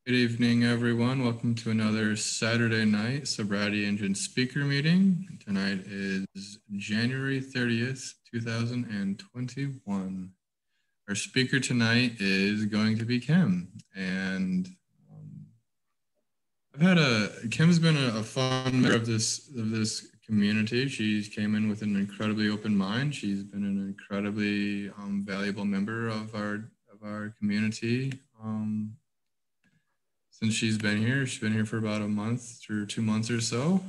Good evening, everyone. Welcome to another Saturday night Sobriety Engine speaker meeting. Tonight is January 30th, 2021. Our speaker tonight is going to be Kim. And Kim's been a fun member of this community. She came in with an incredibly open mind. She's been an incredibly valuable member of our community. Since she's been here. She's been here for about a month or 2 months or so.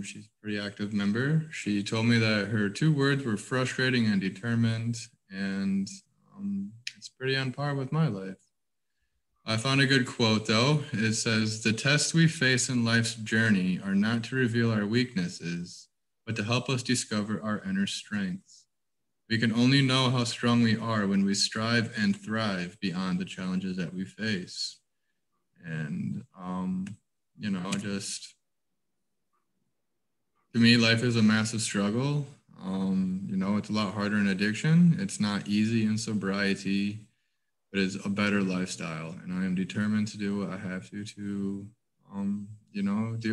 She's a pretty active member. She told me that her two words were frustrating and determined, and it's pretty on par with my life. I found a good quote though. It says, "The tests we face in life's journey are not to reveal our weaknesses, but to help us discover our inner strengths. We can only know how strong we are when we strive and thrive beyond the challenges that we face." And, just to me, life is a massive struggle. It's a lot harder in addiction. It's not easy in sobriety, but it's a better lifestyle. And I am determined to do what I have to deal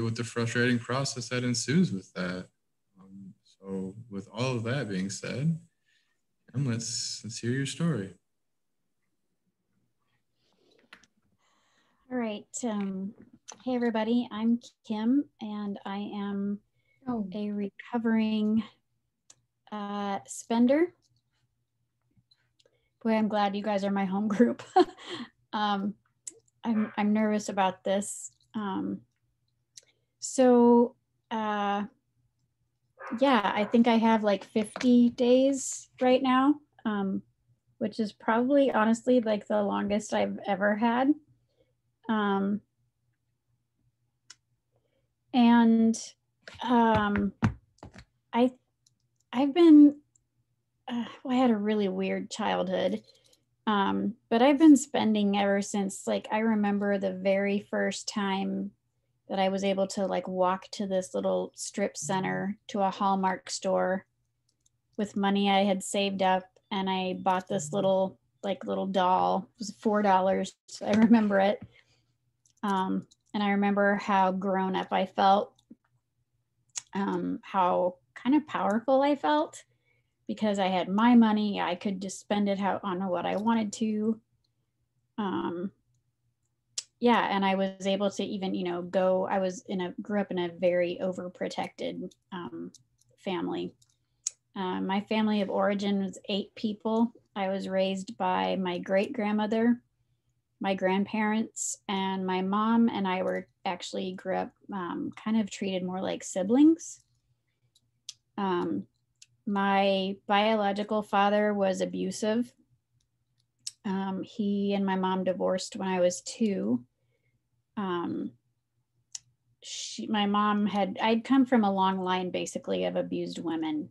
with the frustrating process that ensues with that. So with all of that being said, let's hear your story. All right. Hey, everybody. I'm Kim, and I am a recovering spender. Boy, I'm glad you guys are my home group. I'm nervous about this. I think I have like 50 days right now, which is probably honestly like the longest I've ever had. I had a really weird childhood, but I've been spending ever since, like, I remember the very first time that I was able to like walk to this little strip center to a Hallmark store with money I had saved up, and I bought this little doll. It was $4. I remember it. And I remember how grown up I felt, how kind of powerful I felt because I had my money. I could just spend it on what I wanted to. And I was able to even, go. Grew up in a very overprotected family. My family of origin was 8 people. I was raised by my great grandmother, my grandparents, and my mom and I grew up kind of treated more like siblings. My biological father was abusive. He and my mom divorced when I was 2. My mom I'd come from a long line basically of abused women.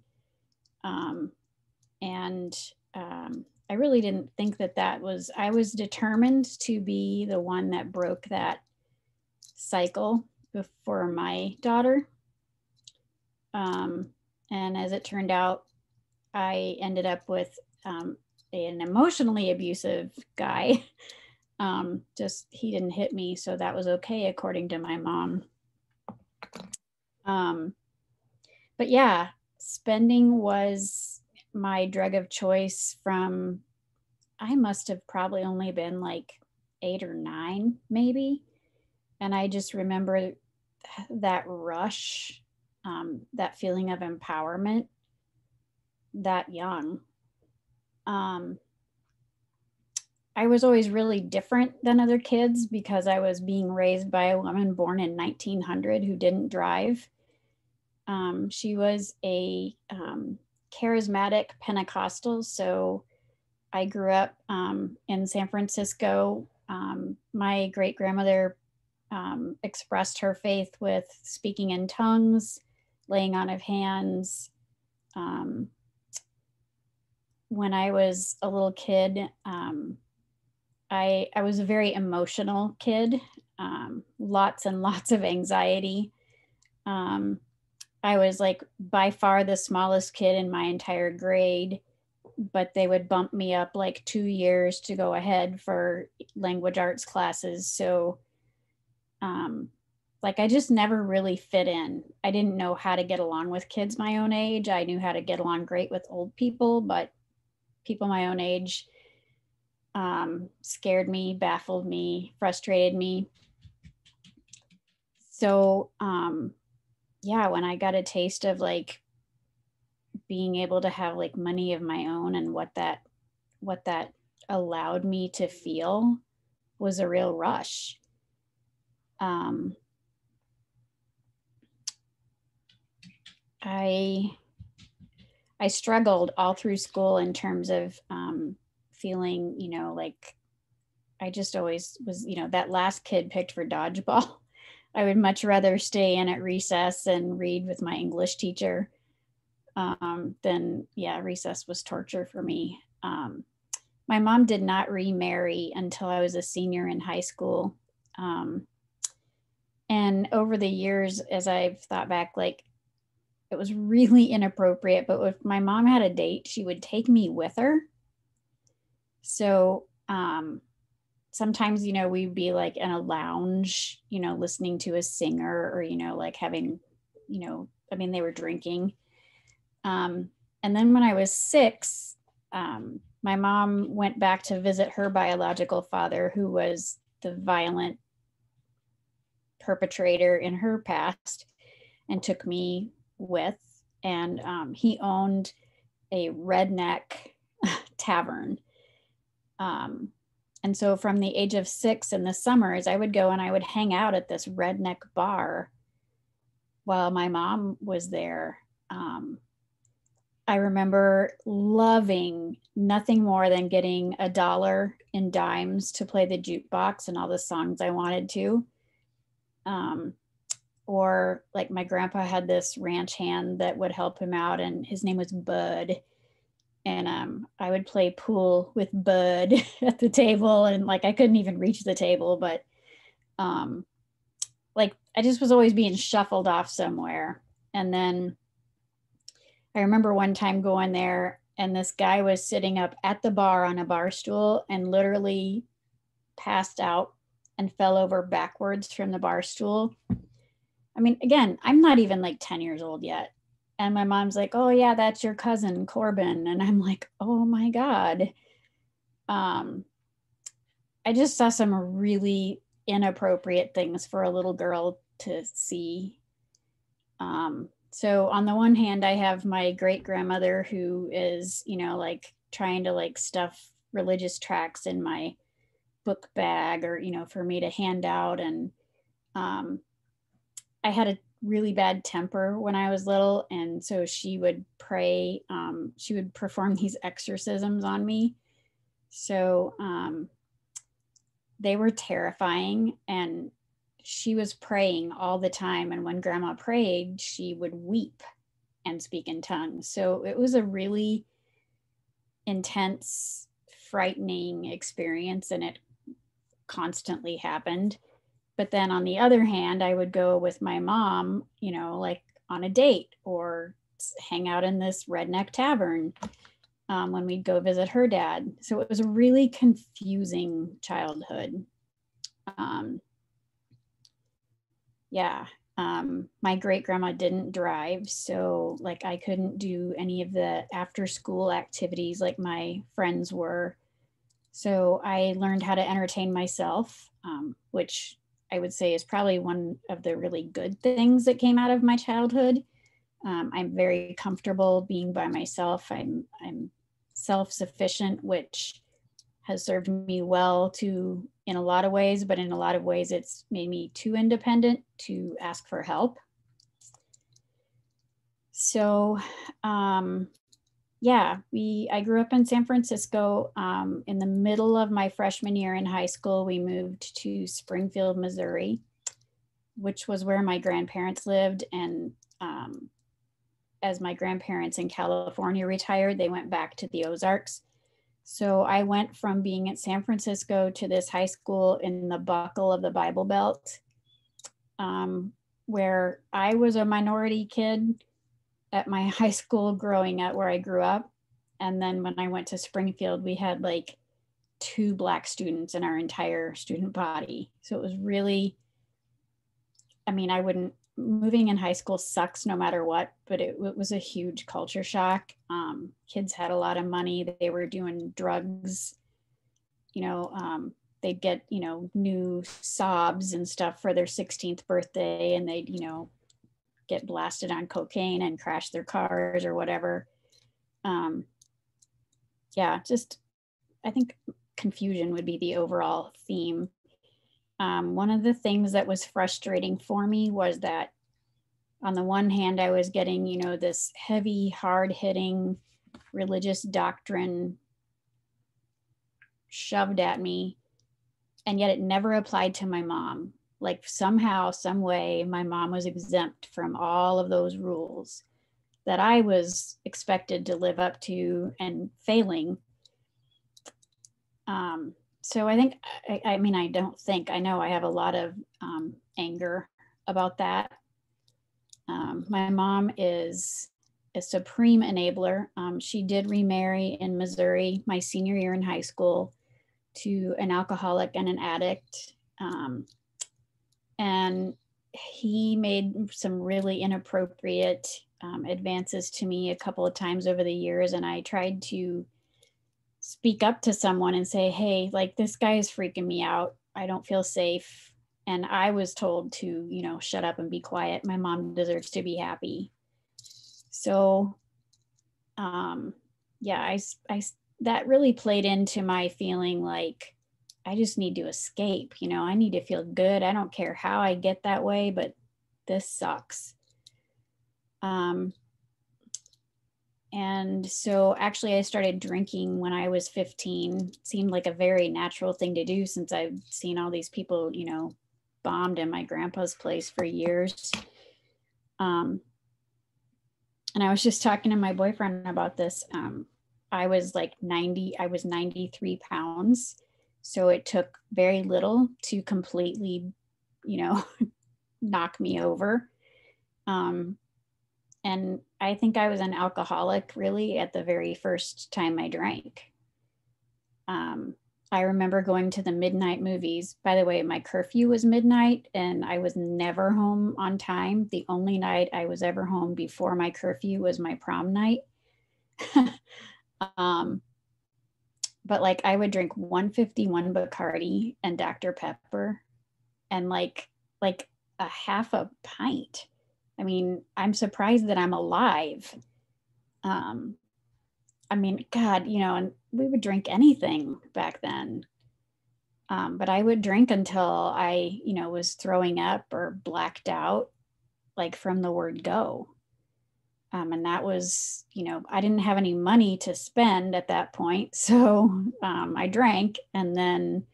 I really didn't think I was determined to be the one that broke that cycle before my daughter. And as it turned out, I ended up with an emotionally abusive guy. He didn't hit me, so that was okay, according to my mom. But yeah, spending was my drug of choice from, I must have probably only been like 8 or 9, maybe. And I just remember that rush, that feeling of empowerment that young. I was always really different than other kids because I was being raised by a woman born in 1900 who didn't drive. She was a charismatic Pentecostal. So I grew up in San Francisco. My great grandmother expressed her faith with speaking in tongues, laying on of hands. When I was a little kid, I was a very emotional kid, lots and lots of anxiety. I was like by far the smallest kid in my entire grade. but they would bump me up like 2 years to go ahead for language arts classes. So like I just never really fit in. I didn't know how to get along with kids my own age. I knew how to get along great with old people, but people my own age scared me, baffled me, frustrated me. So yeah, when I got a taste of like being able to have like money of my own and what that allowed me to feel was a real rush. I struggled all through school in terms of feeling, you know, like I just always was, you know, that last kid picked for dodgeball. I would much rather stay in at recess and read with my English teacher than, yeah, recess was torture for me. My mom did not remarry until I was a senior in high school. And over the years, as I've thought back, like it was really inappropriate, but if my mom had a date, she would take me with her. So sometimes, you know, we'd be like in a lounge, you know, listening to a singer or, you know, like having, you know, I mean, they were drinking. And then when I was 6, my mom went back to visit her biological father, who was the violent perpetrator in her past, and took me with. And he owned a redneck tavern. And so from the age of 6 in the summers, I would go and I would hang out at this redneck bar while my mom was there. I remember loving nothing more than getting $1 in dimes to play the jukebox and all the songs I wanted to. Or like my grandpa had this ranch hand that would help him out, and his name was Bud. And I would play pool with Bud at the table, and like I couldn't even reach the table, but like I just was always being shuffled off somewhere. And then I remember one time going there, and this guy was sitting up at the bar on a bar stool and literally passed out and fell over backwards from the bar stool. I mean, again, I'm not even like 10 years old yet. And my mom's like, "Oh yeah, that's your cousin Corbin." And I'm like, "Oh my God." I just saw some really inappropriate things for a little girl to see. So on the one hand, I have my great grandmother who is, you know, like trying to like stuff religious tracts in my book bag, or, you know, for me to hand out. And I had a really bad temper when I was little. And so she would pray, she would perform these exorcisms on me. So they were terrifying. And she was praying all the time. And when grandma prayed, she would weep and speak in tongues. So it was a really intense, frightening experience, and it constantly happened. But then on the other hand, I would go with my mom, you know, like on a date or hang out in this redneck tavern when we'd go visit her dad. So it was a really confusing childhood. Yeah. My great grandma didn't drive, so like I couldn't do any of the after school activities like my friends were. So I learned how to entertain myself, which I would say is probably one of the really good things that came out of my childhood. I'm very comfortable being by myself. I'm self-sufficient, which has served me well to in a lot of ways, but in a lot of ways it's made me too independent to ask for help. So yeah, I grew up in San Francisco. In the middle of my freshman year in high school, we moved to Springfield, Missouri, which was where my grandparents lived. And as my grandparents in California retired, they went back to the Ozarks. So I went from being at San Francisco to this high school in the buckle of the Bible Belt, where I was a minority kid at my high school growing up, where I grew up. And then when I went to Springfield, we had like 2 Black students in our entire student body. So it was really, I mean, I wouldn't, moving in high school sucks no matter what, but it was a huge culture shock. Kids had a lot of money. They were doing drugs, you know, they'd get, you know, new sobs and stuff for their 16th birthday, and they'd, you know, get blasted on cocaine and crash their cars or whatever. Yeah, just, I think confusion would be the overall theme. One of the things that was frustrating for me was that on the one hand, I was getting, you know, this heavy, hard-hitting religious doctrine shoved at me, and yet it never applied to my mom. Like somehow, some way, my mom was exempt from all of those rules that I was expected to live up to and failing. So I think, I mean, I don't think, I know I have a lot of anger about that. My mom is a supreme enabler. She did remarry in Missouri my senior year in high school to an alcoholic and an addict. And he made some really inappropriate advances to me a couple of times over the years. And I tried to speak up to someone and say, hey, like this guy is freaking me out. I don't feel safe. And I was told to, you know, shut up and be quiet. My mom deserves to be happy. So, yeah, that really played into my feeling like I just need to escape. You know, I need to feel good. I don't care how I get that way, but this sucks. And so actually I started drinking when I was 15. It seemed like a very natural thing to do since I've seen all these people, you know, bombed in my grandpa's place for years. And I was just talking to my boyfriend about this. I was 93 pounds. So it took very little to completely, you know, knock me over. And I think I was an alcoholic really at the very first time I drank. I remember going to the midnight movies. By the way, my curfew was midnight and I was never home on time. The only night I was ever home before my curfew was my prom night. But like I would drink 151 Bacardi and Dr. Pepper and like a half a pint. I mean, I'm surprised that I'm alive. I mean, God, you know, and we would drink anything back then. But I would drink until I, you know, was throwing up or blacked out, like from the word go. And that was, you know, I didn't have any money to spend at that point. So I drank, and then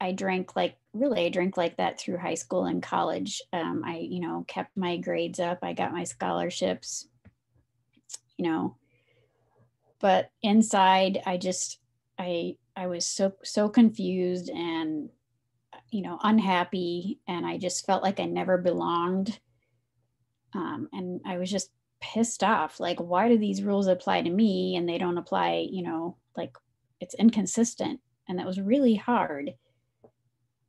I drank like that through high school and college. I, you know, kept my grades up. I got my scholarships, you know, but inside I was so confused and, you know, unhappy. And I just felt like I never belonged. And I was just pissed off. Like, why do these rules apply to me and they don't apply, you know, like it's inconsistent. And that was really hard.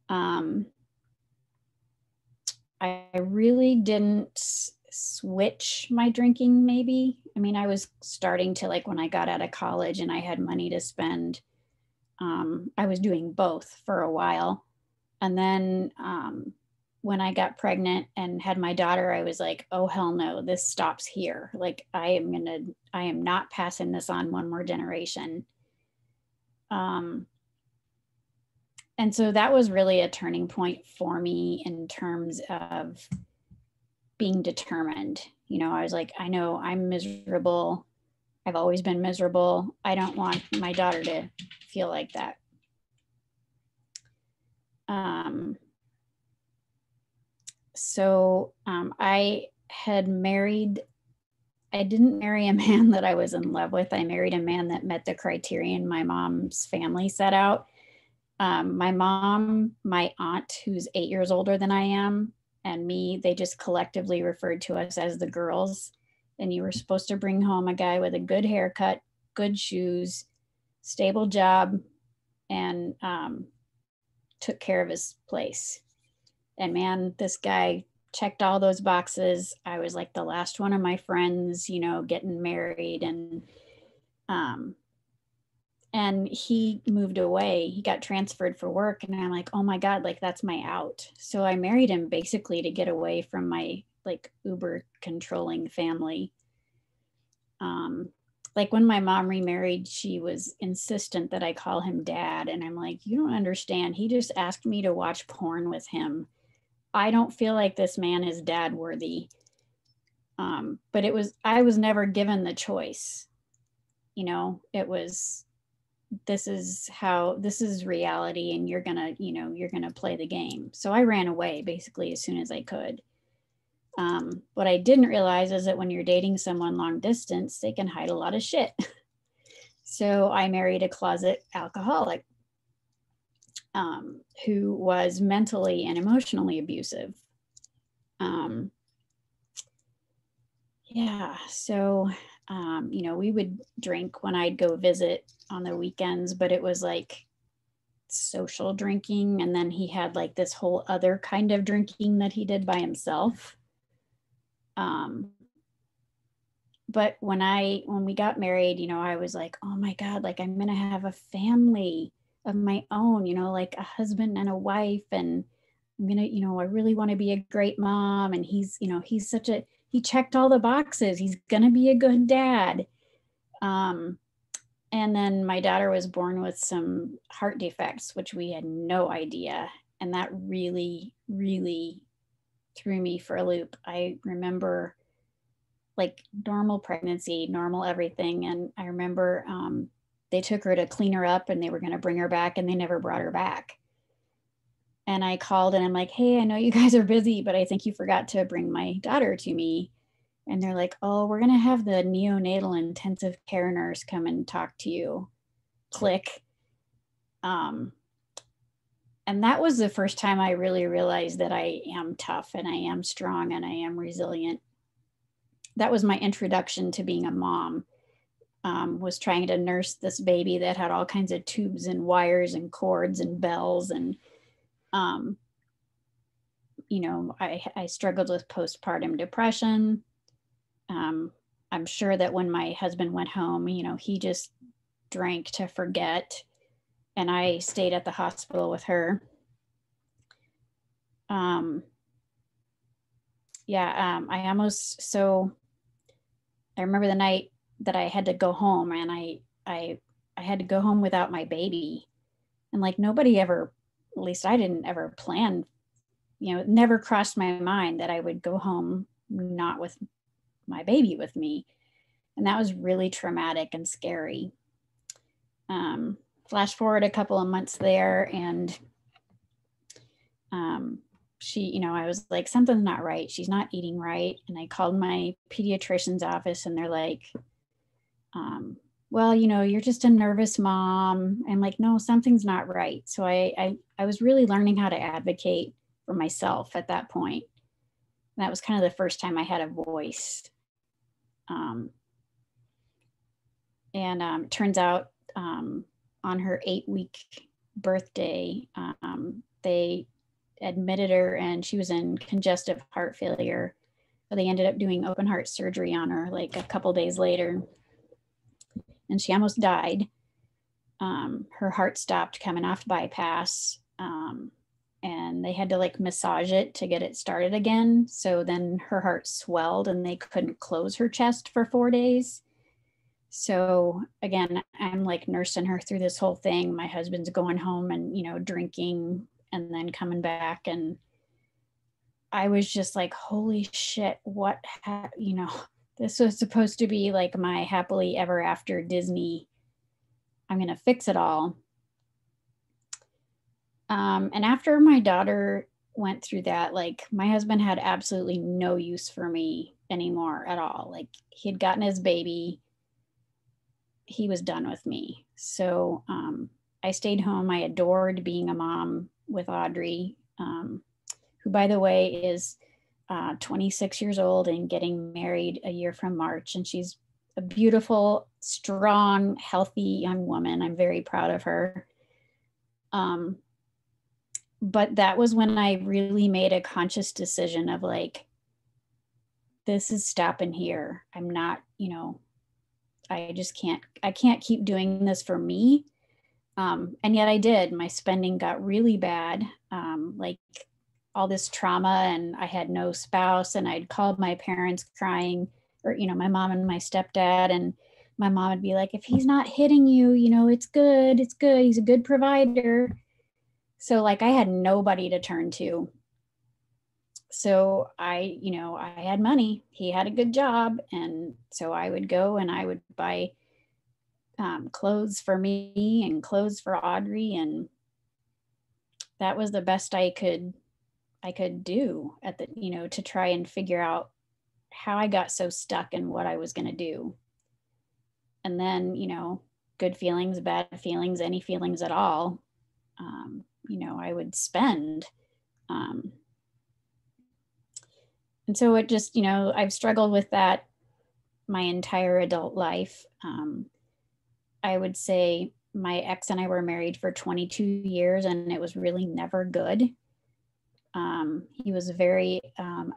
I really didn't switch my drinking, maybe. I mean, I was starting to, like, when I got out of college and I had money to spend, I was doing both for a while. And then when I got pregnant and had my daughter, I was like, oh, hell no, this stops here. Like, I am not passing this on one more generation. And so that was really a turning point for me in terms of being determined. You know, I was like, I know I'm miserable. I've always been miserable. I don't want my daughter to feel like that. I had married, I didn't marry a man that I was in love with. I married a man that met the criterion my mom's family set out. My mom, my aunt, who's 8 years older than I am, and me, they just collectively referred to us as the girls. and you were supposed to bring home a guy with a good haircut, good shoes, stable job, and took care of his place. And man, this guy checked all those boxes. I was like the last one of my friends, you know, getting married, and he moved away. He got transferred for work, and I'm like, oh my God, like that's my out. So I married him basically to get away from my like uber controlling family. Like when my mom remarried, she was insistent that I call him dad. And I'm like, you don't understand. He just asked me to watch porn with him. I don't feel like this man is dad worthy. But I was never given the choice. You know, it was, this is reality, and you're gonna play the game. So I ran away basically as soon as I could. What I didn't realize is that when you're dating someone long distance, they can hide a lot of shit. So I married a closet alcoholic who was mentally and emotionally abusive. Yeah, so, we would drink when I'd go visit on the weekends, but it was like social drinking. And then he had like this whole other kind of drinking that he did by himself. But when we got married, I was like, oh my God, like I'm gonna have a family of my own, like a husband and a wife, and I'm gonna, I really want to be a great mom. And he checked all the boxes. He's gonna be a good dad. And then my daughter was born with some heart defects, which we had no idea. And that really, really threw me for a loop. I remember like normal pregnancy, normal everything. And I remember they took her to clean her up and they were going to bring her back, and they never brought her back. And I called and I'm like, hey, I know you guys are busy, but I think you forgot to bring my daughter to me. And they're like, oh, we're going to have the neonatal intensive care nurse come and talk to you. Click. And that was the first time I really realized that I am tough and I am strong and I am resilient. That was my introduction to being a mom, was trying to nurse this baby that had all kinds of tubes and wires and cords and bells. And, I struggled with postpartum depression. I'm sure that when my husband went home, he just drank to forget. And I stayed at the hospital with her. I remember the night that I had to go home, and I had to go home without my baby. And like nobody ever, at least I didn't ever plan, it never crossed my mind that I would go home not with my baby with me. And that was really traumatic and scary. Flash forward a couple of months there, and I was like, something's not right. She's not eating right. And I called my pediatrician's office, and they're like, well, you're just a nervous mom. I'm like, no, something's not right. So I was really learning how to advocate for myself at that point. And that was kind of the first time I had a voice. Turns out on her 8-week birthday, they admitted her, and she was in congestive heart failure. But they ended up doing open heart surgery on her like a couple days later, and she almost died. Her heart stopped coming off bypass, and they had to like massage it to get it started again. So then her heart swelled, and they couldn't close her chest for 4 days. So again, I'm like nursing her through this whole thing. My husband's going home and, drinking and then coming back. And I was just like, holy shit, this was supposed to be like my happily ever after Disney, I'm going to fix it all. And after my daughter went through that, like my husband had absolutely no use for me anymore at all. Like he had gotten his baby. He was done with me. So I stayed home. I adored being a mom with Audrey, who, by the way, is 26 years old and getting married a year from March. And she's a beautiful, strong, healthy young woman. I'm very proud of her. But that was when I really made a conscious decision of like, this is stopping here. I'm not, I can't keep doing this for me. And yet I did. My spending got really bad. Like all this trauma, and I had no spouse, and I'd called my parents crying, or, my mom and my stepdad, and my mom would be like, if he's not hitting you, it's good. It's good. He's a good provider. So like I had nobody to turn to. So I had money. He had a good job. And so I would go and I would buy clothes for me and clothes for Audrey. And that was the best I could do at the, to try and figure out how I got so stuck in what I was going to do. And then, good feelings, bad feelings, any feelings at all, I would spend. And so it just, I've struggled with that my entire adult life. I would say my ex and I were married for 22 years, and it was really never good. He was a very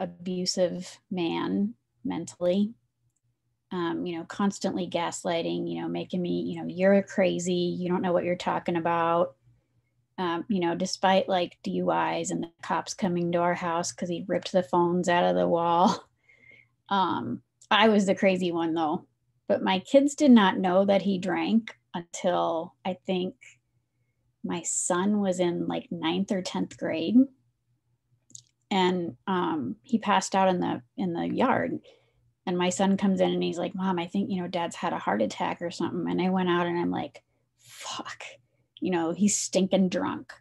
abusive man mentally, constantly gaslighting, making me, you're crazy, you don't know what you're talking about. Despite like DUIs and the cops coming to our house because he ripped the phones out of the wall. I was the crazy one though, but my kids did not know that he drank until I think my son was in like 9th or 10th grade. And he passed out in the yard. And my son comes in and he's like, Mom, I think, Dad's had a heart attack or something. And I went out and I'm like, fuck, he's stinking drunk.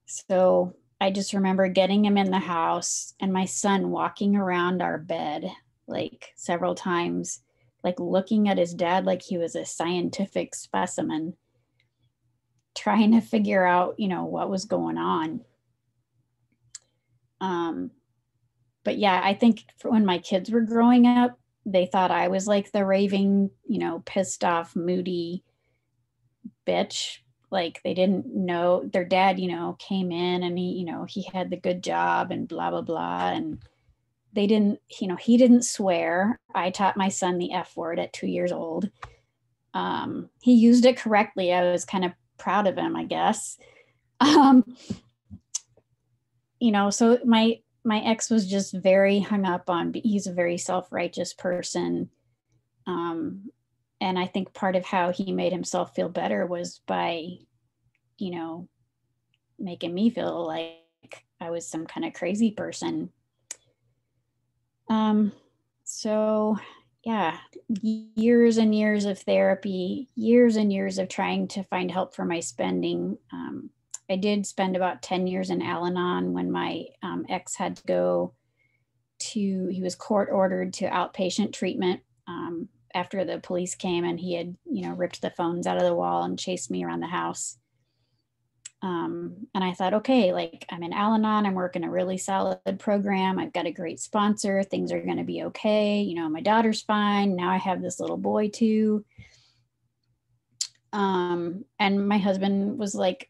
So I just remember getting him in the house and my son walking around our bed like several times, like looking at his dad like he was a scientific specimen, trying to figure out, what was going on. But yeah, I think when my kids were growing up, they thought I was like the raving, pissed off, moody bitch. Like they didn't know their dad, came in and he had the good job and blah, blah, blah. And they didn't, he didn't swear. I taught my son the F word at 2 years old. He used it correctly. I was kind of proud of him, I guess. So my ex was just very hung up on, he's a very self-righteous person. And I think part of how he made himself feel better was by, making me feel like I was some kind of crazy person. So yeah, years and years of therapy, years and years of trying to find help for my spending. I did spend about 10 years in Al-Anon when my ex had to go he was court ordered to outpatient treatment after the police came and he had, ripped the phones out of the wall and chased me around the house. And I thought, okay, like I'm in Al-Anon, I'm working a really solid program. I've got a great sponsor. Things are going to be okay. My daughter's fine. Now I have this little boy too. And my husband was like,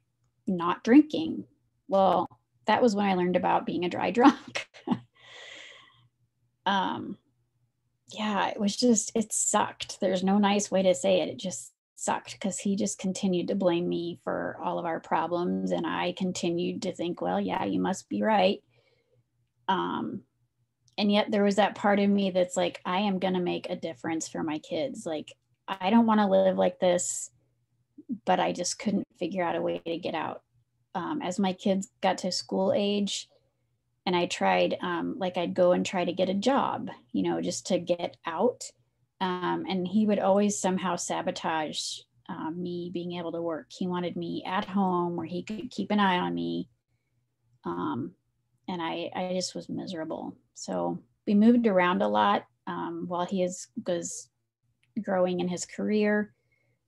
not drinking. Well, that was when I learned about being a dry drunk. Yeah, it sucked. There's no nice way to say it. It just sucked because he just continued to blame me for all of our problems. And I continued to think, well, yeah, you must be right. And yet there was that part of me that's like, I am going to make a difference for my kids. Like, I don't want to live like this, but I just couldn't figure out a way to get out. As my kids got to school age, and I tried, like I'd go and try to get a job, just to get out. And he would always somehow sabotage me being able to work. He wanted me at home where he could keep an eye on me. And I just was miserable. So we moved around a lot while he was growing in his career,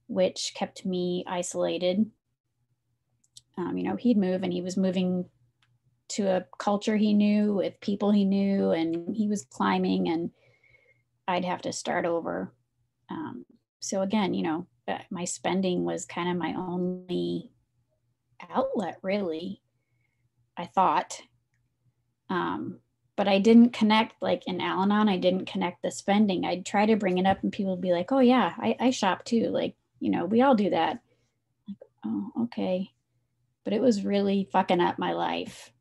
which kept me isolated. He'd move and he was moving to a culture he knew with people he knew, and he was climbing, and I'd have to start over. So again, my spending was kind of my only outlet, really, I thought. But I didn't connect, like in Al-Anon, I didn't connect the spending. I'd try to bring it up and people would be like, oh yeah, I shop too. Like, we all do that. Like, oh, okay. But it was really fucking up my life.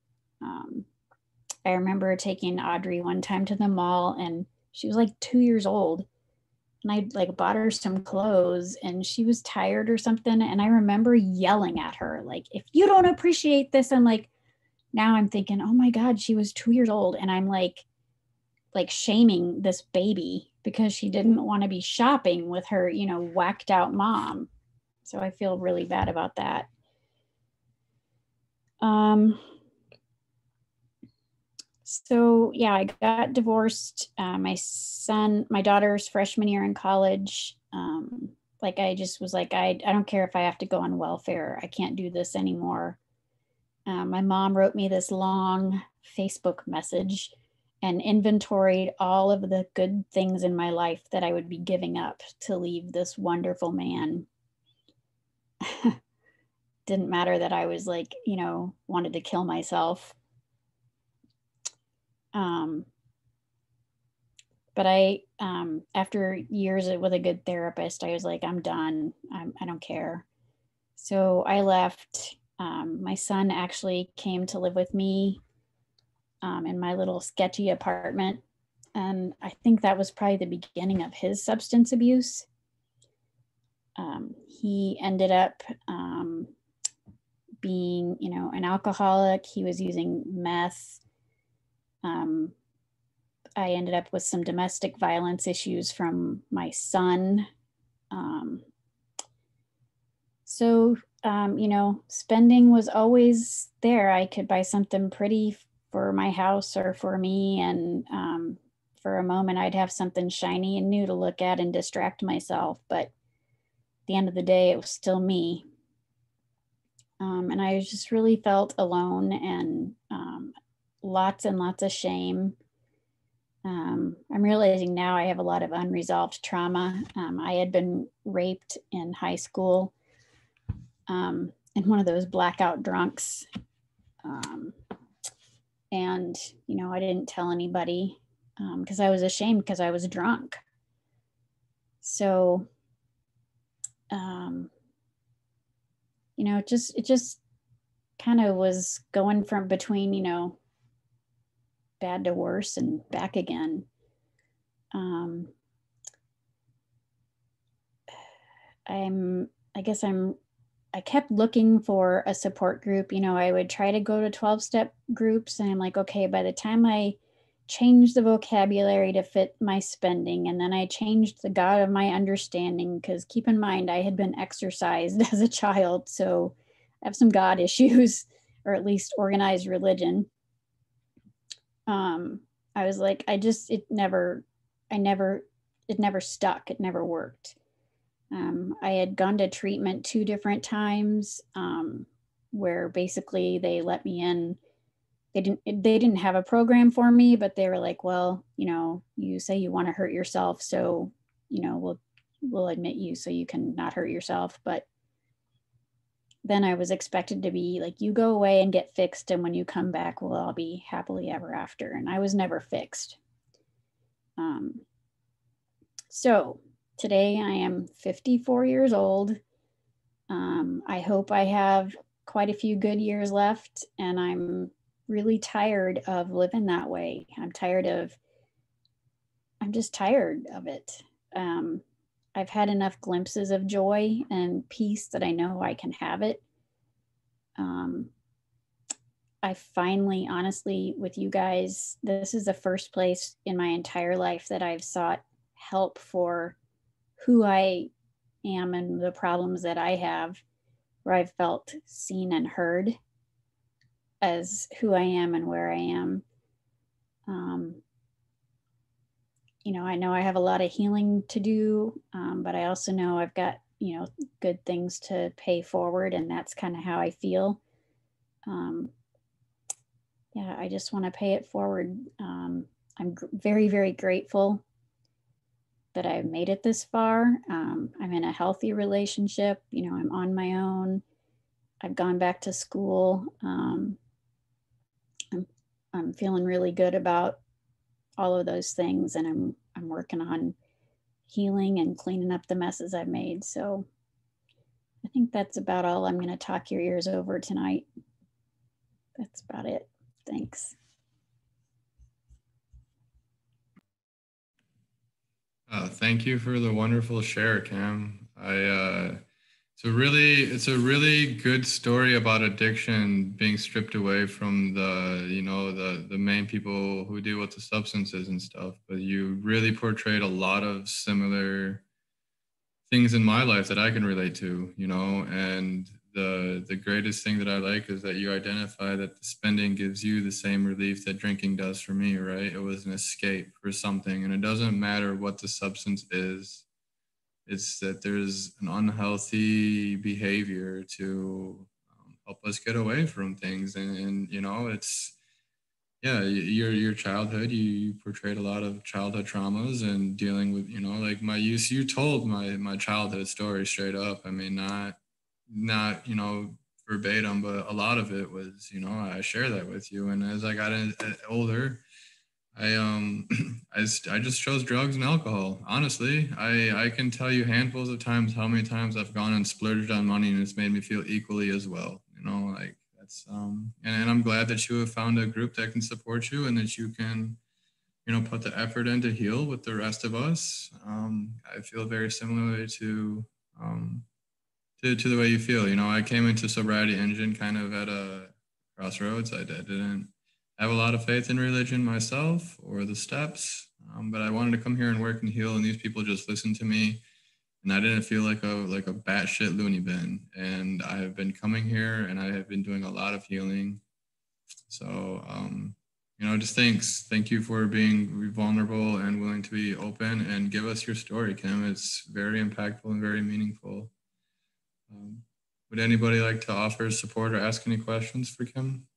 I remember taking Audrey one time to the mall, and she was like 2 years old. And I like bought her some clothes, and she was tired or something. And I remember yelling at her, like, if you don't appreciate this, I'm like, now I'm thinking, oh my God, she was 2 years old. And I'm like shaming this baby because she didn't want to be shopping with her, whacked out mom. So I feel really bad about that. So yeah, I got divorced. My daughter's freshman year in college. Like I just was like, I don't care if I have to go on welfare. I can't do this anymore. My mom wrote me this long Facebook message and inventoried all of the good things in my life that I would be giving up to leave this wonderful man. Didn't matter that I was like, wanted to kill myself. But after years with a good therapist, I was like, I'm done. I don't care. So I left. My son actually came to live with me in my little sketchy apartment. And I think that was probably the beginning of his substance abuse. He ended up being, an alcoholic. He was using meth. I ended up with some domestic violence issues from my son. So, spending was always there. I could buy something pretty for my house or for me. And for a moment, I'd have something shiny and new to look at and distract myself. But at the end of the day, it was still me. And I just really felt alone and lots and lots of shame. I'm realizing now I have a lot of unresolved trauma. I had been raped in high school and one of those blackout drunks. And, I didn't tell anybody because I was ashamed because I was drunk. So, it just kind of was going from between, bad to worse and back again. I kept looking for a support group. I would try to go to 12-step groups, and I'm like, okay, by the time I changed the vocabulary to fit my spending, and then I changed the God of my understanding, because keep in mind, I had been exorcised as a child, so I have some God issues, or at least organized religion. I was like, it never stuck. It never worked. I had gone to treatment 2 different times where basically they let me in. They didn't have a program for me, but they were like, well, you say you want to hurt yourself, so we'll admit you so you can not hurt yourself. But then I was expected to be like, you go away and get fixed, and when you come back, we'll all be happily ever after. And I was never fixed. So today I am 54 years old. I hope I have quite a few good years left, and I'm really tired of living that way. I'm just tired of it. I've had enough glimpses of joy and peace that I know I can have it. I finally, honestly, with you guys, this is the first place in my entire life that I've sought help for who I am and the problems that I have, where I've felt seen and heard as who I am and where I am. I know I have a lot of healing to do, but I also know I've got, good things to pay forward, and that's kind of how I feel. yeah, I just want to pay it forward. I'm very, very grateful that I've made it this far. I'm in a healthy relationship. You know, I'm on my own. I've gone back to school. I'm feeling really good about all of those things, and I'm working on healing and cleaning up the messes I've made. So I think that's about all I'm going to talk your ears over tonight. That's about it. Thanks. Thank you for the wonderful share, Cam. It's a really good story about addiction being stripped away from the main people who deal with the substances and stuff. But you really portrayed a lot of similar things in my life that I can relate to, and the greatest thing that I like is that you identify that the spending gives you the same relief that drinking does for me, right? It was an escape for something, and it doesn't matter what the substance is. It's that there's an unhealthy behavior to help us get away from things, and it's your childhood, you portrayed a lot of childhood traumas and dealing with, like you told my childhood story straight up. I mean, not verbatim, but a lot of it was, I share that with you. And as I got older, I I just chose drugs and alcohol. Honestly, I can tell you handfuls of times how many times I've gone and splurged on money, and it's made me feel equally as well. Like that's and I'm glad that you have found a group that can support you and that you can put the effort in to heal with the rest of us. I feel very similarly to the way you feel. I came into Sobriety Engine kind of at a crossroads. I didn't have a lot of faith in religion myself or the steps, but I wanted to come here and work and heal. And these people just listened to me, and I didn't feel like a batshit loony bin. And I have been coming here, and I have been doing a lot of healing. So, just thank you for being vulnerable and willing to be open and give us your story, Kim. It's very impactful and very meaningful. Would anybody like to offer support or ask any questions for Kim?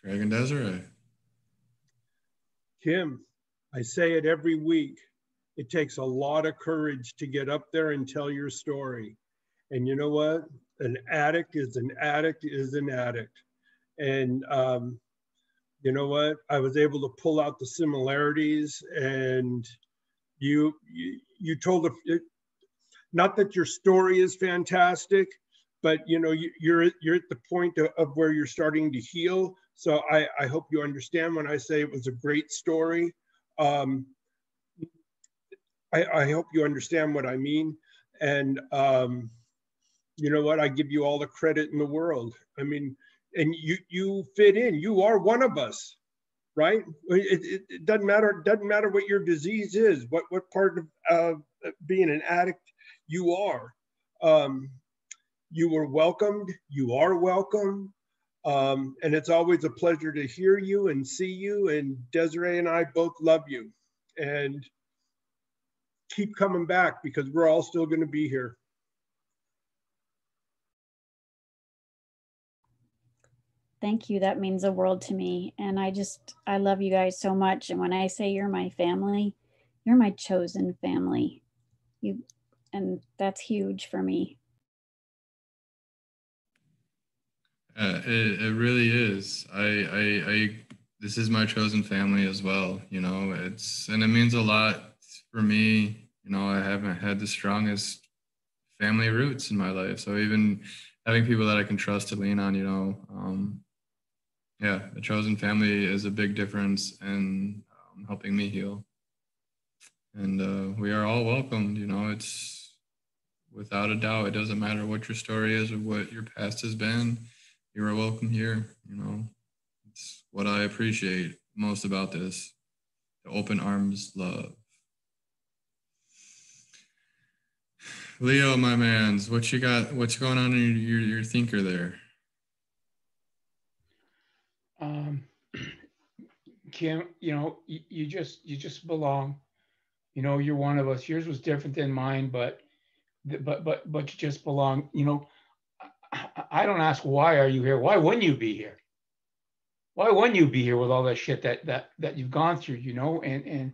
Greg and Desiree. Kim, I say it every week. It takes a lot of courage to get up there and tell your story. And you know what? An addict is an addict is an addict. And you know what? I was able to pull out the similarities, and you told not that your story is fantastic, but you're at the point of where you're starting to heal. So I hope you understand when I say it was a great story. I hope you understand what I mean. And you know what? I give you all the credit in the world. I mean, and you fit in. You are one of us, right? It doesn't matter what your disease is, what part of being an addict you are. You were welcomed. You are welcome. And it's always a pleasure to hear you and see you. And Desiree and I both love you. And keep coming back, because we're all still going to be here. Thank you. That means the world to me. And I love you guys so much. And when I say you're my family, you're my chosen family. And that's huge for me. It really is. This is my chosen family as well. And it means a lot for me. I haven't had the strongest family roots in my life. So even having people that I can trust to lean on, a chosen family is a big difference in helping me heal. And we are all welcomed. It's without a doubt. It doesn't matter what your story is or what your past has been. You are welcome here. It's what I appreciate most about this, the open arms love. Leo, my mans, what you got? What's going on in your thinker there? Kim, you just belong. You're one of us. Yours was different than mine, but you just belong. I don't ask, why are you here? Why wouldn't you be here? Why wouldn't you be here with all that shit that you've gone through, you know? And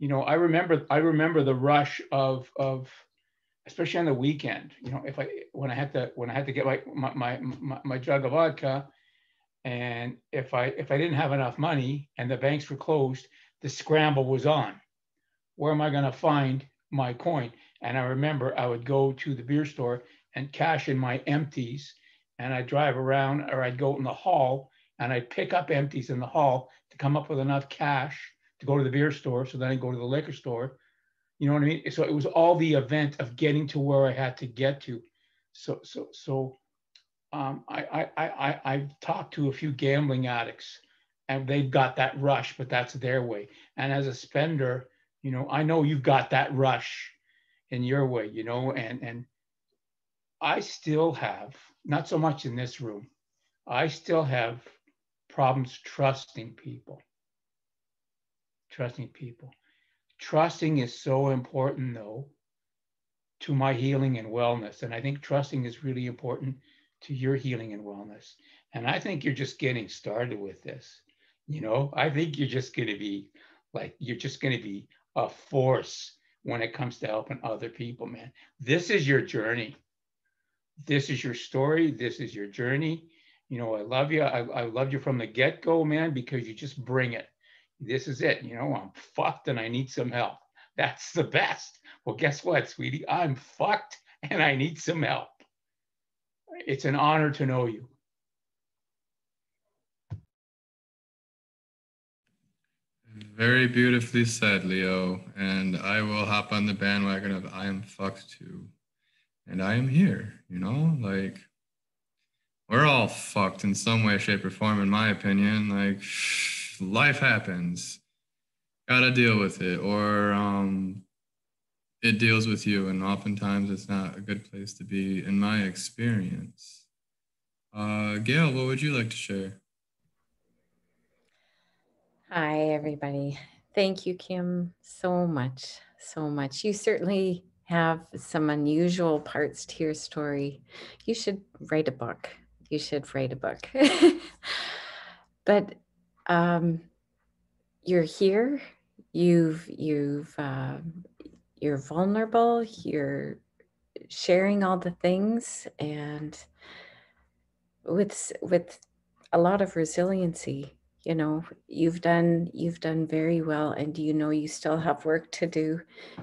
you know, I remember the rush of especially on the weekend, you know, when I had to get my jug of vodka, and if I didn't have enough money and the banks were closed, the scramble was on. Where am I going to find my coin? And I remember I would go to the beer store and cash in my empties, and I'd drive around, or I'd go in the hall and I'd pick up empties in the hall to come up with enough cash to go to the beer store. So then I'd go to the liquor store. You know what I mean? So it was all the event of getting to where I had to get to. So I've talked to a few gambling addicts, and they've got that rush, but that's their way. And as a spender, you know, I know you've got that rush in your way, you know, and I still have, not so much in this room, I still have problems trusting people. Trusting people. Trusting is so important, though, to my healing and wellness. And I think trusting is really important to your healing and wellness. And I think you're just getting started with this. You know, I think you're just going to be a force when it comes to helping other people, man. This is your journey. This is your story. This is your journey. You know, I love you. I loved you from the get-go, man, because you just bring it. This is it. You know, I'm fucked and I need some help. That's the best. Well, guess what, sweetie? I'm fucked and I need some help. It's an honor to know you. Very beautifully said, Leo. And I will hop on the bandwagon of I am fucked too. And I am here, you know, like we're all fucked in some way, shape, or form, in my opinion. Like life happens. Gotta deal with it. Or it deals with you, and oftentimes it's not a good place to be, in my experience. Gail, what would you like to share? Hi, everybody. Thank you, Kim, so much, so much. You certainly have some unusual parts to your story. You should write a book. You should write a book. But you're here. You're vulnerable. You're sharing all the things, and with a lot of resiliency. You know, you've done very well, and you know you still have work to do,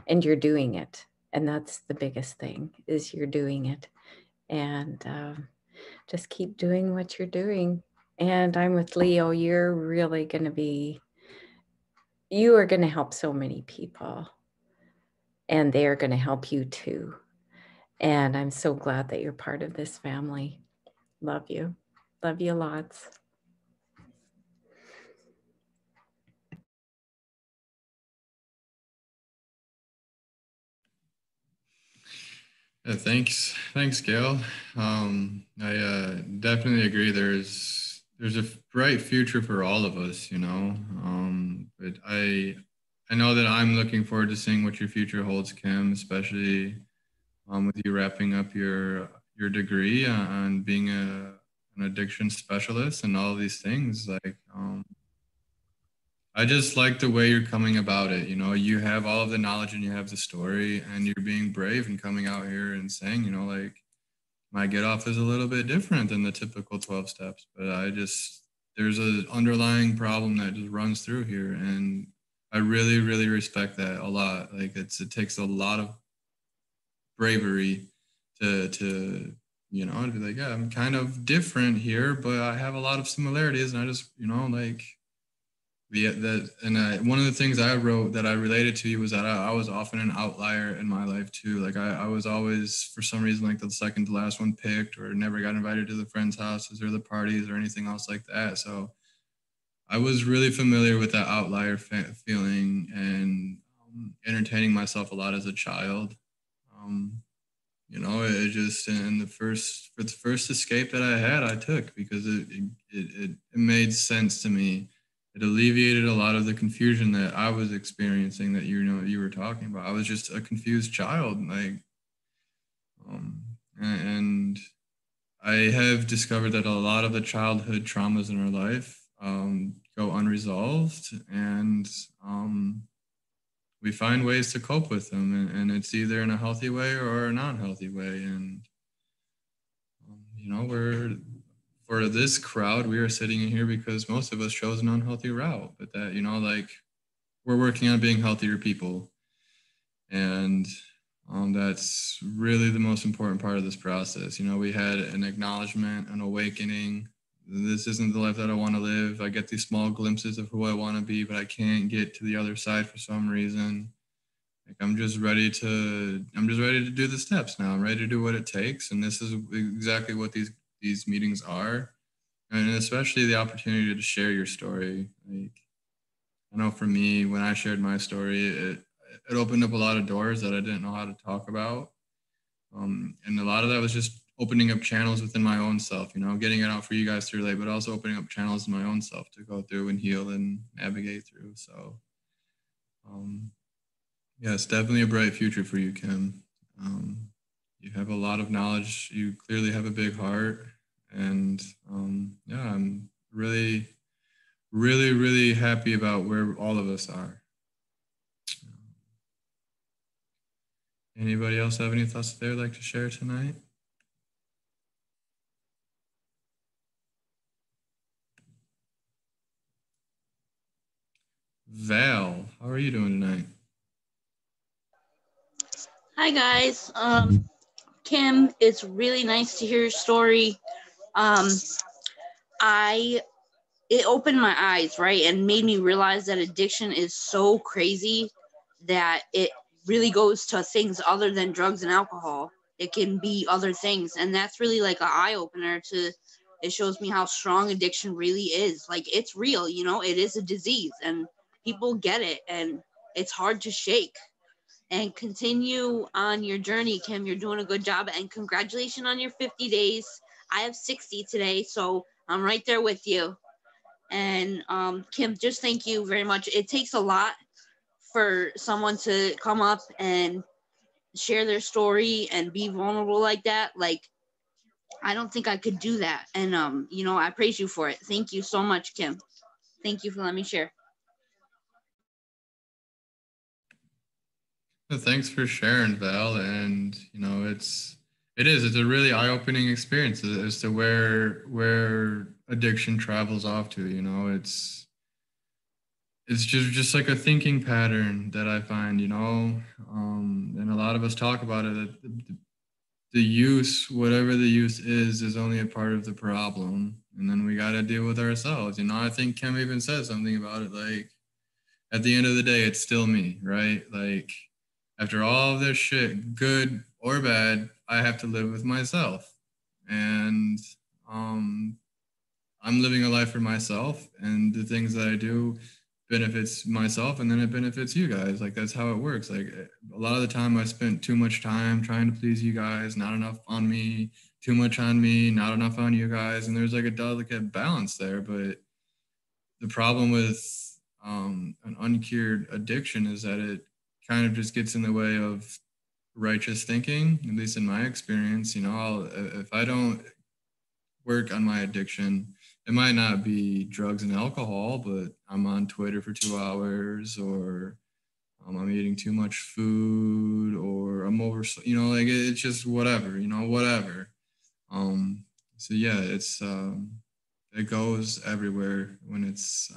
and you're doing it. And that's the biggest thing, is you're doing it. And just keep doing what you're doing. And I'm with Leo. You're really going to be, you are going to help so many people, and they are going to help you too. And I'm so glad that you're part of this family. Love you. Love you lots. Thanks, Gail. I definitely agree. There's a bright future for all of us, you know. But I know that I'm looking forward to seeing what your future holds, Kim, especially with you wrapping up your degree on being an addiction specialist and all these things. Like, I just like the way you're coming about it. You know, you have all of the knowledge and you have the story, and you're being brave and coming out here and saying, you know, like my get off is a little bit different than the typical 12 steps, but there's an underlying problem that just runs through here. And I really, really respect that a lot. Like it takes a lot of bravery to, you know, to be like, yeah, I'm kind of different here, but I have a lot of similarities. And I just, you know, like, one of the things I wrote that I related to you was that I was often an outlier in my life too. Like I was always, for some reason, like the second to last one picked, or never got invited to the friends' houses or the parties or anything else like that. So I was really familiar with that outlier feeling, and entertaining myself a lot as a child. You know, it just, and for the first escape that I had, I took, because it made sense to me. It alleviated a lot of the confusion that I was experiencing, that you were talking about. I was just a confused child, like, and I have discovered that a lot of the childhood traumas in our life go unresolved, and we find ways to cope with them, and it's either in a healthy way or a non-healthy way. And we're for this crowd, we are sitting in here because most of us chose an unhealthy route, but that like we're working on being healthier people, and that's really the most important part of this process. We had an acknowledgement, an awakening. This isn't the life that I want to live. I get these small glimpses of who I want to be, but I can't get to the other side for some reason. Like I'm just ready to do the steps now. I'm ready to do what it takes. And this is exactly what these meetings are. And especially the opportunity to share your story. Like I know for me, when I shared my story, it opened up a lot of doors that I didn't know how to talk about. And a lot of that was just opening up channels within my own self, getting it out for you guys to relate, but also opening up channels in my own self to go through and heal and navigate through. So, yeah, it's definitely a bright future for you, Kim. You have a lot of knowledge. You clearly have a big heart. And yeah, I'm really, really, really happy about where all of us are. Anybody else have any thoughts they'd like to share tonight? Val, how are you doing tonight? Hi guys. Kim, it's really nice to hear your story. It opened my eyes, right, and made me realize that addiction is so crazy that it really goes to things other than drugs and alcohol. It can be other things, and that's really like an eye-opener to it shows me how strong addiction really is. Like it's real, it is a disease and people get it and it's hard to shake. And continue on your journey, Kim. You're doing a good job, and congratulations on your 50 days. I have 60 today, so I'm right there with you. And Kim, just thank you very much. It takes a lot for someone to come up and share their story and be vulnerable like that. Like, I don't think I could do that. And, I praise you for it. Thank you so much, Kim. Thank you for letting me share. Thanks for sharing, Val. And it's a really eye-opening experience as to where addiction travels off to. It's just like a thinking pattern that I find, and a lot of us talk about it, that the use, whatever the use is only a part of the problem, and then we got to deal with ourselves. I think Kim even said something about it, like at the end of the day, it's still me, right? Like after all of this shit, good or bad, I have to live with myself. And I'm living a life for myself, and the things that I do benefits myself, and then it benefits you guys. Like that's how it works. Like a lot of the time I spent too much time trying to please you guys, not enough on me, too much on me, not enough on you guys. And there's like a delicate balance there. But the problem with an uncured addiction is that it kind of just gets in the way of righteous thinking, at least in my experience. If I don't work on my addiction, it might not be drugs and alcohol, but I'm on Twitter for 2 hours, or I'm eating too much food, or I'm over, like it's just whatever, whatever. So yeah, it goes everywhere when it's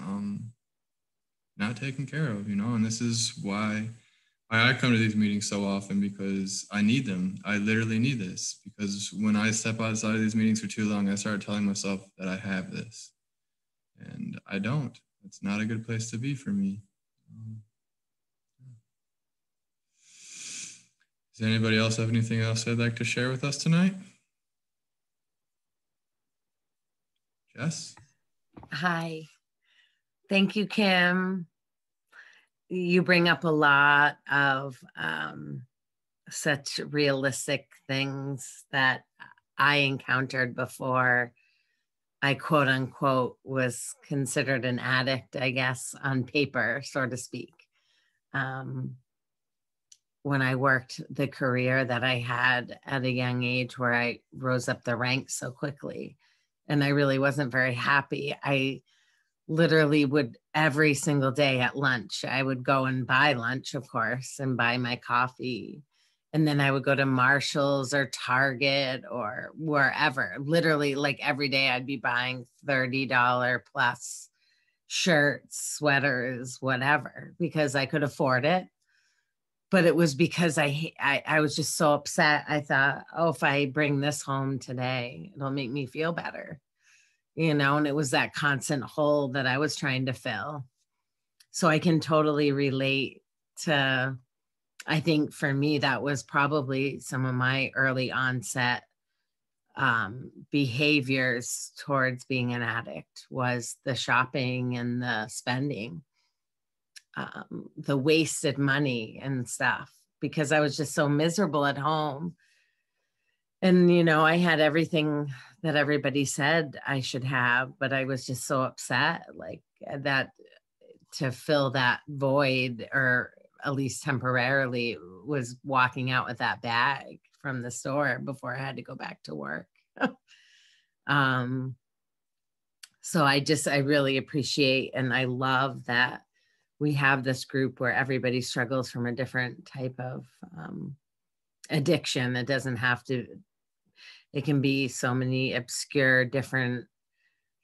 not taken care of, and this is why I come to these meetings so often, because I need them. I literally need this, because when I step outside of these meetings for too long, I start telling myself that I have this, and I don't. It's not a good place to be for me. Does anybody else have anything else they'd like to share with us tonight? Jess? Hi. Thank you, Kim. You bring up a lot of such realistic things that I encountered before I quote unquote was considered an addict, I guess, on paper, so to speak. when I worked the career that I had at a young age, where I rose up the ranks so quickly, and I really wasn't very happy. I literally would, every single day at lunch, I would go and buy lunch, of course, and buy my coffee. And then I would go to Marshall's or Target or wherever. Literally, like every day I'd be buying $30 plus shirts, sweaters, whatever, because I could afford it. But it was because I was just so upset. I thought, oh, if I bring this home today, it'll make me feel better. And it was that constant hole that I was trying to fill. So I can totally relate to, I think for me, that was probably some of my early onset behaviors towards being an addict, was the shopping and the spending, the wasted money and stuff, because I was just so miserable at home. And, I had everything that everybody said I should have, but I was just so upset, like that, to fill that void, or at least temporarily, was walking out with that bag from the store before I had to go back to work. So I really appreciate, and I love that we have this group where everybody struggles from a different type of addiction. It doesn't have to, it can be so many obscure different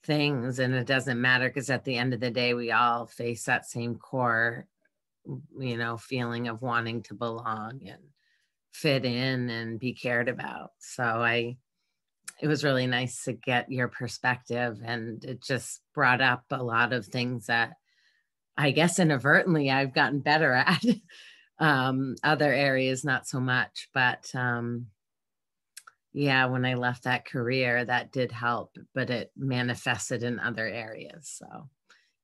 things, and it doesn't matter, because at the end of the day, we all face that same core, feeling of wanting to belong and fit in and be cared about. So it was really nice to get your perspective, and it just brought up a lot of things that I guess inadvertently I've gotten better at. Other areas, not so much, but yeah, when I left that career, that did help, but it manifested in other areas. So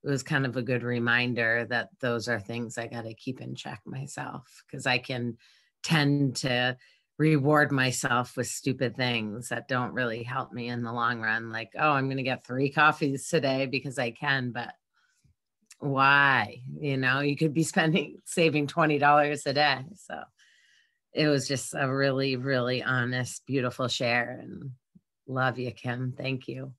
it was kind of a good reminder that those are things I got to keep in check myself, because I can tend to reward myself with stupid things that don't really help me in the long run. Like, oh, I'm going to get 3 coffees today because I can, but why? You could be saving $20 a day. So it was just a really, really honest, beautiful share, and love you, Kim. Thank you.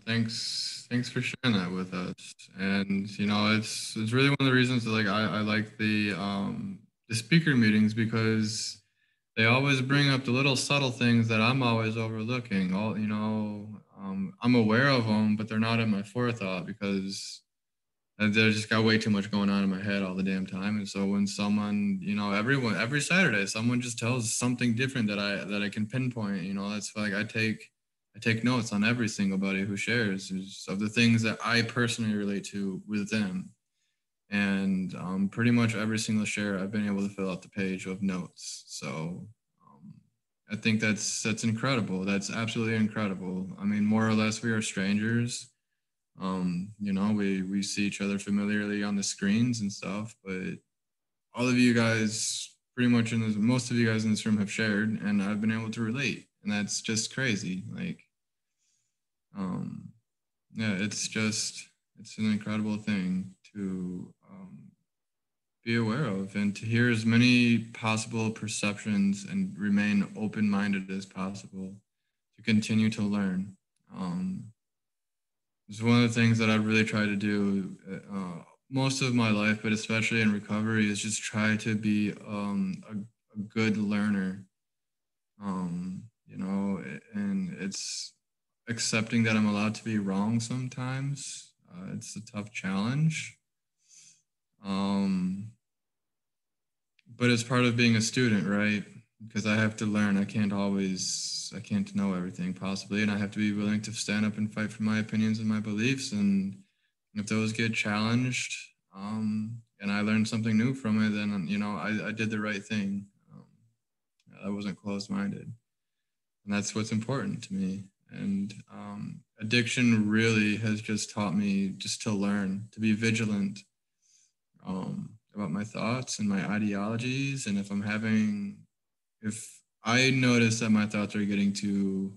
Thanks for sharing that with us. And it's really one of the reasons that I like the speaker meetings, because they always bring up the little subtle things that I'm always overlooking. I'm aware of them, but they're not in my forethought, because I just got way too much going on in my head all the damn time. And so when someone, every Saturday, someone just tells something different that I can pinpoint, that's like I take notes on every single buddy who shares of the things that I personally relate to with them. And pretty much every single share, I've been able to fill out the page of notes. So I think that's incredible. That's absolutely incredible. I mean, more or less, we are strangers. We see each other familiarly on the screens and stuff, but all of you guys, pretty much most of you guys in this room have shared, and I've been able to relate, and that's just crazy. Like, yeah, it's an incredible thing to be aware of, and to hear as many possible perceptions and remain open-minded as possible to continue to learn. It's one of the things that I've really tried to do most of my life, but especially in recovery, is just try to be a good learner. And it's accepting that I'm allowed to be wrong sometimes. It's a tough challenge. But it's part of being a student, right? Because I have to learn. I can't know everything possibly. And I have to be willing to stand up and fight for my opinions and my beliefs. And if those get challenged, and I learned something new from it, then, I did the right thing. I wasn't closed-minded. And that's what's important to me. And addiction really has just taught me just to learn, to be vigilant about my thoughts and my ideologies. And if I notice that my thoughts are getting too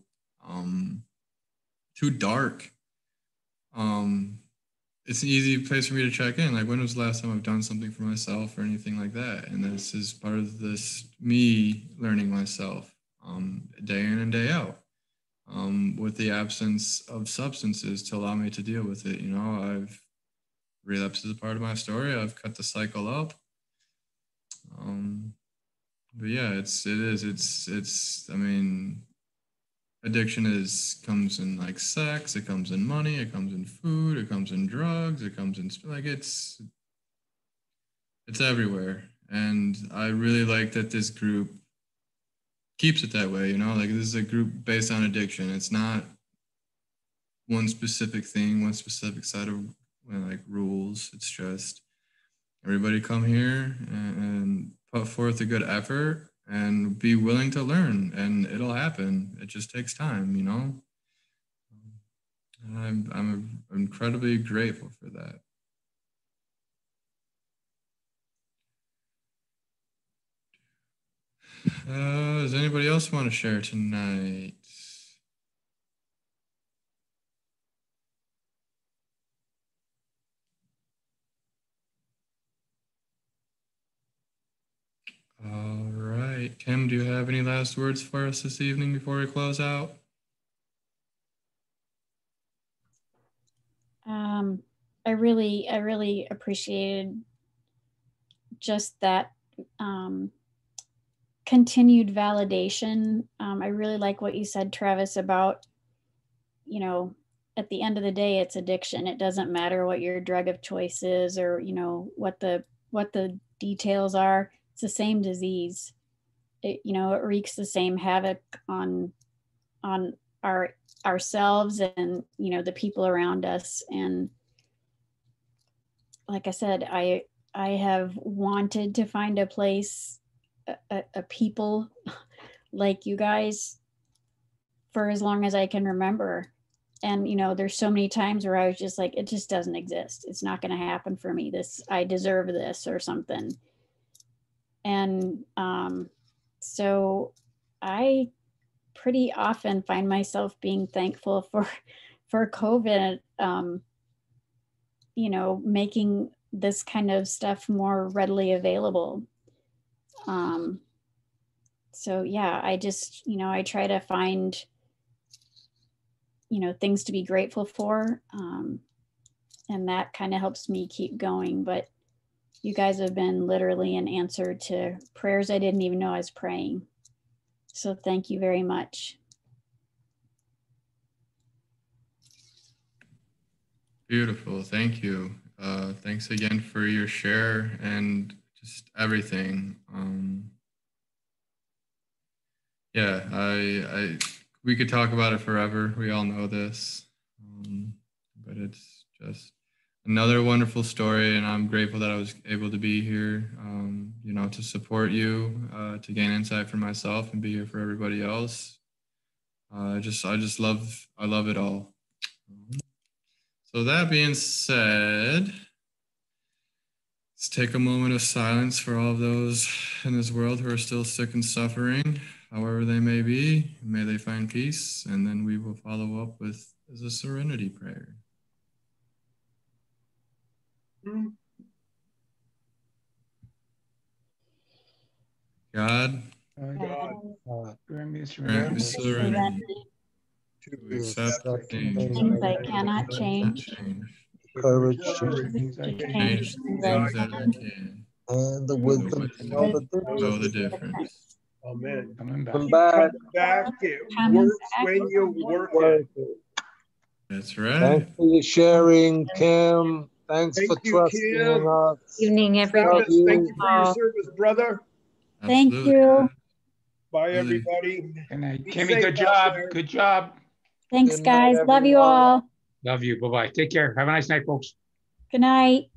dark, it's an easy place for me to check in. Like, when was the last time I've done something for myself or anything like that? And this is part of this me learning myself, day in and day out, with the absence of substances to allow me to deal with it. You know, relapse is a part of my story. I've cut the cycle up. But yeah, I mean, addiction comes in like sex, it comes in money, it comes in food, it comes in drugs, it comes in like it's everywhere. And I really like that this group keeps it that way, you know, like this is a group based on addiction. It's not one specific thing, one specific set of like rules. It's just everybody come here and put forth a good effort and be willing to learn, and it'll happen. It just takes time, you know. I'm incredibly grateful for that. Does anybody else want to share tonight? All right. Kim, do you have any last words for us this evening before we close out? I really appreciated just that continued validation. I really like what you said, Travis, about, you know, at the end of the day, it's addiction. It doesn't matter what your drug of choice is, or, you know, what the details are. It's the same disease. It, you know, it wreaks the same havoc on ourselves and, you know, the people around us. And like I said, I have wanted to find a place, a people like you guys for as long as I can remember. And, you know, there's so many times where I was just like, it just doesn't exist. It's not going to happen for me. I deserve this or something. And so I pretty often find myself being thankful for COVID, you know, making this kind of stuff more readily available. So yeah, I just, you know, I try to find, you know, things to be grateful for. And that kind of helps me keep going. But you guys have been literally an answer to prayers I didn't even know I was praying. So thank you very much. Beautiful. Thank you. Thanks again for your share and just everything. Yeah, we could talk about it forever. We all know this, but it's just another wonderful story, and I'm grateful that I was able to be here, you know, to support you, to gain insight for myself and be here for everybody else. I love it all. So that being said, let's take a moment of silence for all of those in this world who are still sick and suffering, however they may be. May they find peace, and then we will follow up with a serenity prayer. God, grant me grant me serenity to accept Things I cannot change. Courage Change Change things that I can. and the wisdom to know the difference. Know the difference. Amen. Come back. It works when you work it. That's right. Thanks for your sharing, Kim. Thanks for trusting in us. Evening, everybody. Thank you for your service, brother. Thank Absolutely. you. Bye, everybody. Good night. Kimmy, good job. Good job. Thanks, Good night, guys. Love you everyone. all. Love you. Bye-bye. Take care. Have a nice night, folks. Good night.